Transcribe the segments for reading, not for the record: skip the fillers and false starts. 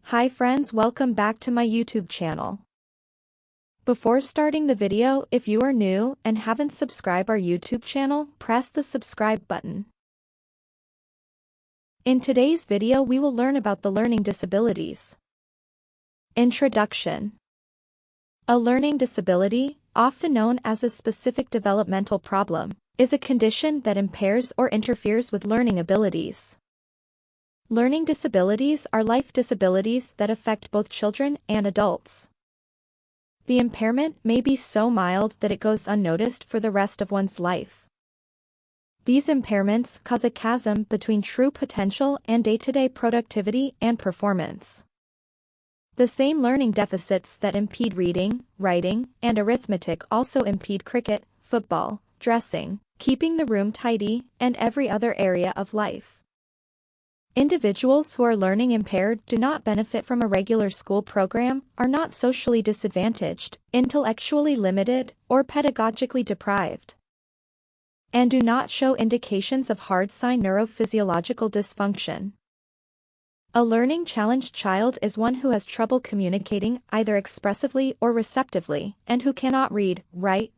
Hi friends, welcome back to my YouTube channel. Before starting the video, if you are new and haven't subscribed our YouTube channel, press the subscribe button. In today's video we will learn about the learning disabilities. Introduction. A learning disability, often known as a specific developmental problem, is a condition that impairs or interferes with learning abilities. Learning disabilities are life disabilities that affect both children and adults. The impairment may be so mild that it goes unnoticed for the rest of one's life. These impairments cause a chasm between true potential and day-to-day productivity and performance. The same learning deficits that impede reading, writing, and arithmetic also impede cricket, football, dressing, keeping the room tidy, and every other area of life. Individuals who are learning impaired do not benefit from a regular school program, are not socially disadvantaged, intellectually limited, or pedagogically deprived, and do not show indications of hard-sign neurophysiological dysfunction. A learning challenged child is one who has trouble communicating either expressively or receptively, and who cannot read, write,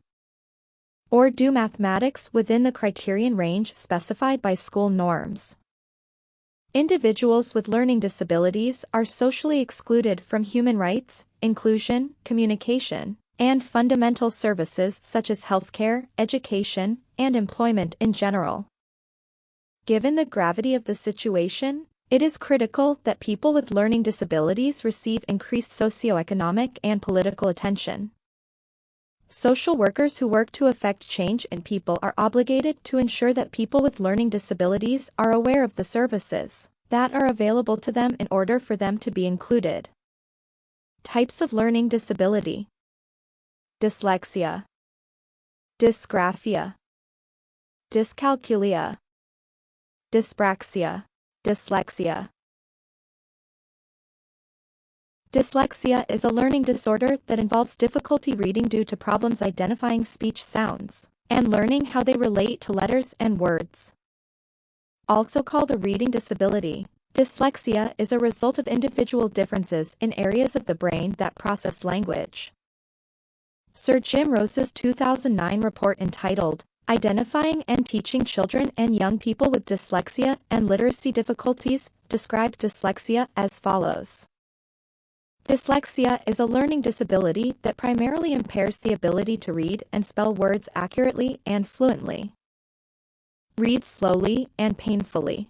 or do mathematics within the criterion range specified by school norms. Individuals with learning disabilities are socially excluded from human rights, inclusion, communication, and fundamental services such as healthcare, education, and employment in general. Given the gravity of the situation, it is critical that people with learning disabilities receive increased socioeconomic and political attention. Social workers who work to effect change in people are obligated to ensure that people with learning disabilities are aware of the services that are available to them in order for them to be included. Types of learning disability: dyslexia, dysgraphia, dyscalculia, Dyspraxia, dyslexia. Dyslexia is a learning disorder that involves difficulty reading due to problems identifying speech sounds and learning how they relate to letters and words. Also called a reading disability, dyslexia is a result of individual differences in areas of the brain that process language. Sir Jim Rose's 2009 report entitled, Identifying and Teaching Children and Young People with Dyslexia and Literacy Difficulties, described dyslexia as follows. Dyslexia is a learning disability that primarily impairs the ability to read and spell words accurately and fluently. Reads slowly and painfully.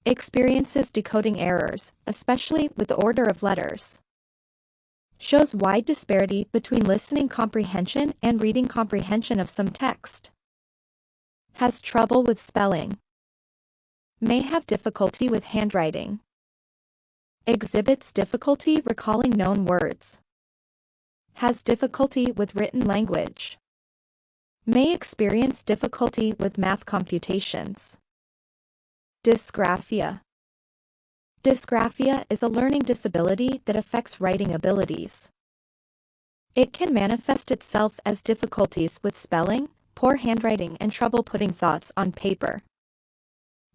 Experiences decoding errors, especially with the order of letters. Shows wide disparity between listening comprehension and reading comprehension of some text. Has trouble with spelling. May have difficulty with handwriting. Exhibits difficulty recalling known words. Has difficulty with written language. May experience difficulty with math computations. Dysgraphia. Dysgraphia is a learning disability that affects writing abilities. It can manifest itself as difficulties with spelling, poor handwriting, and trouble putting thoughts on paper.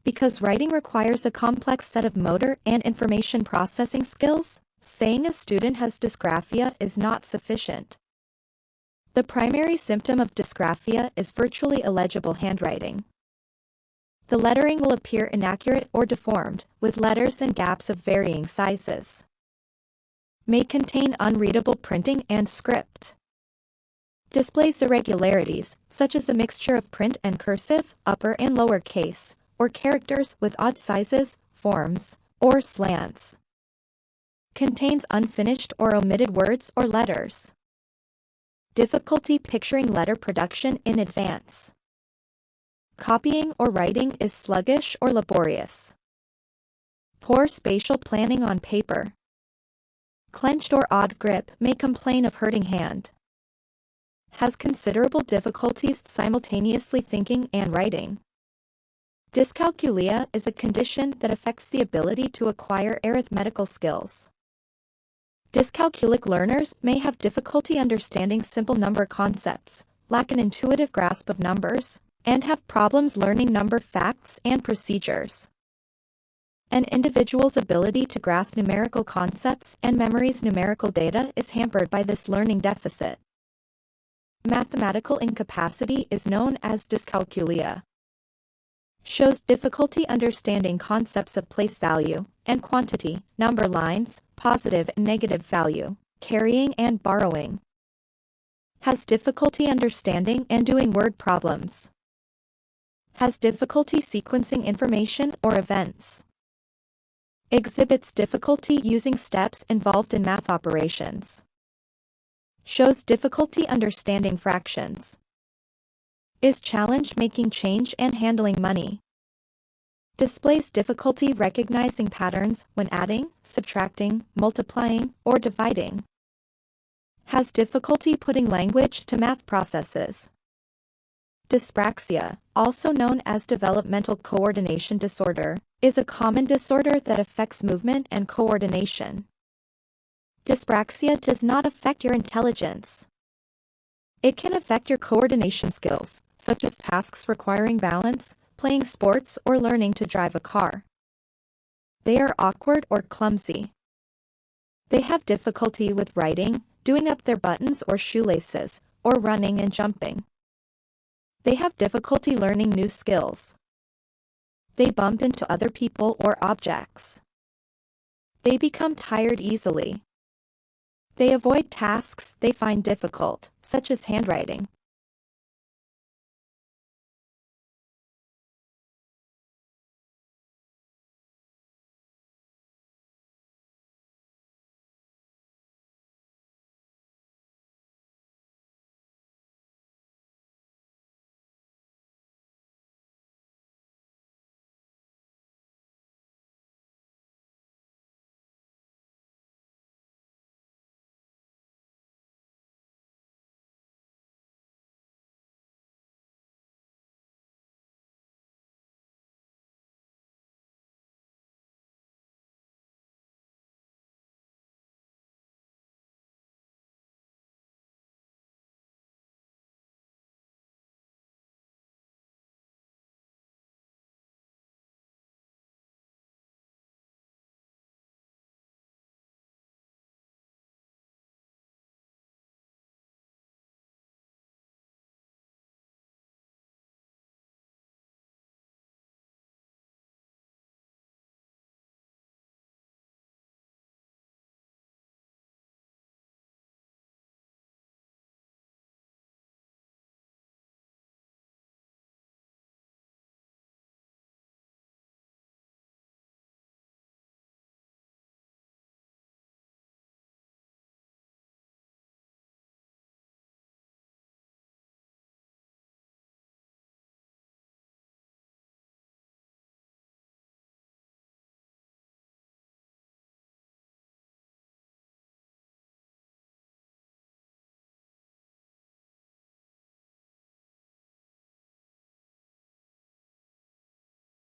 Because writing requires a complex set of motor and information processing skills, saying a student has dysgraphia is not sufficient. The primary symptom of dysgraphia is virtually illegible handwriting. The lettering will appear inaccurate or deformed, with letters and gaps of varying sizes. May contain unreadable printing and script. Displays irregularities, such as a mixture of print and cursive, upper and lower case, or characters with odd sizes, forms, or slants. Contains unfinished or omitted words or letters. Difficulty picturing letter production in advance. Copying or writing is sluggish or laborious. Poor spatial planning on paper. Clenched or odd grip, may complain of hurting hand. Has considerable difficulties simultaneously thinking and writing. Dyscalculia is a condition that affects the ability to acquire arithmetical skills. Dyscalculic learners may have difficulty understanding simple number concepts, lack an intuitive grasp of numbers, and have problems learning number facts and procedures. An individual's ability to grasp numerical concepts and memorize numerical data is hampered by this learning deficit. Mathematical incapacity is known as dyscalculia. Shows difficulty understanding concepts of place value and quantity, number lines, positive and negative value, carrying and borrowing. Has difficulty understanding and doing word problems. Has difficulty sequencing information or events. Exhibits difficulty using steps involved in math operations. Shows difficulty understanding fractions. Is challenged making change and handling money. Displays difficulty recognizing patterns when adding, subtracting, multiplying, or dividing. Has difficulty putting language to math processes. Dyspraxia, also known as developmental coordination disorder, is a common disorder that affects movement and coordination. Dyspraxia does not affect your intelligence. It can affect your coordination skills, such as tasks requiring balance, playing sports, or learning to drive a car. They are awkward or clumsy. They have difficulty with writing, doing up their buttons or shoelaces, or running and jumping. They have difficulty learning new skills. They bump into other people or objects. They become tired easily. They avoid tasks they find difficult, such as handwriting.